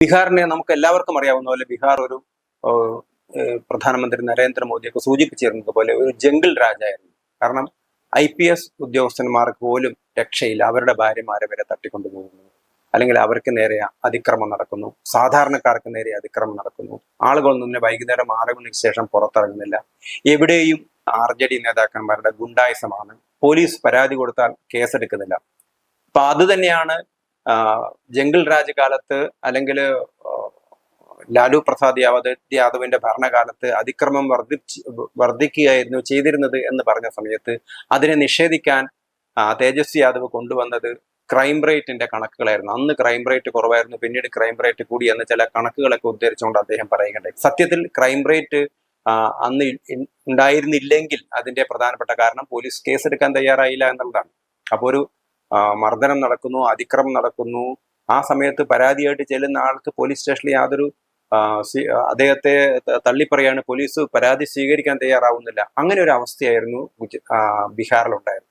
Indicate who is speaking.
Speaker 1: ബീഹാറിനെ നമുക്ക് എല്ലാവർക്കും അറിയാവുന്ന പോലെ ബീഹാർ ഒരു പ്രധാനമന്ത്രി നരേന്ദ്രമോദിയൊക്കെ സൂചിപ്പിച്ചിരുന്നത് പോലെ ഒരു ജംഗിൾ രാജായിരുന്നു. കാരണം IPS ഉദ്യോഗസ്ഥന്മാർക്ക് പോലും രക്ഷയില്ല. അവരുടെ ഭാര്യമാരെ വരെ തട്ടിക്കൊണ്ടുപോകുന്നു, അല്ലെങ്കിൽ അവർക്ക് നേരെ അതിക്രമം നടക്കുന്നു, സാധാരണക്കാർക്ക് നേരെ അതിക്രമം നടക്കുന്നു. ആളുകളൊന്നും തന്നെ വൈകുന്നേരം 6 മണിക്ക് ശേഷം പുറത്തിറങ്ങുന്നില്ല. എവിടെയും RJD നേതാക്കന്മാരുടെ ഗുണ്ടായുസമാണ്. പോലീസ് പരാതി കൊടുത്താൽ കേസെടുക്കുന്നില്ല. അപ്പൊ അത് തന്നെയാണ് ജംഗിൾ രാജ് കാലത്ത് അല്ലെങ്കിൽ ലാലു പ്രസാദ് യാദവിന്റെ ഭരണകാലത്ത് അതിക്രമം വർദ്ധിക്കുകയായിരുന്നു ചെയ്തിരുന്നത് എന്ന് പറഞ്ഞ സമയത്ത് അതിനെ നിഷേധിക്കാൻ തേജസ്വി യാദവ് കൊണ്ടുവന്നത് ക്രൈം റേറ്റിന്റെ കണക്കുകളായിരുന്നു. അന്ന് ക്രൈം റേറ്റ് കുറവായിരുന്നു, പിന്നീട് ക്രൈം റേറ്റ് കൂടി എന്ന് ചില കണക്കുകളൊക്കെ ഉദ്ധരിച്ചുകൊണ്ട് അദ്ദേഹം പറയുകയുണ്ടായി. സത്യത്തിൽ ക്രൈം റേറ്റ് അന്ന് ഉണ്ടായിരുന്നില്ലെങ്കിൽ അതിന്റെ പ്രധാനപ്പെട്ട കാരണം പോലീസ് കേസെടുക്കാൻ തയ്യാറായില്ല എന്നുള്ളതാണ്. അപ്പോൾ ഒരു മർദ്ദനം നടക്കുന്നു, അതിക്രമം നടക്കുന്നു, ആ സമയത്ത് പരാതിയായിട്ട് ചെല്ലുന്ന ആൾക്ക് പോലീസ് സ്റ്റേഷനിൽ യാതൊരു അദ്ദേഹത്തെ തള്ളിപ്പറയാണ്, പോലീസ് പരാതി സ്വീകരിക്കാൻ തയ്യാറാവുന്നില്ല. അങ്ങനെ ഒരു അവസ്ഥയായിരുന്നു ബീഹാറിലുണ്ടായിരുന്നത്.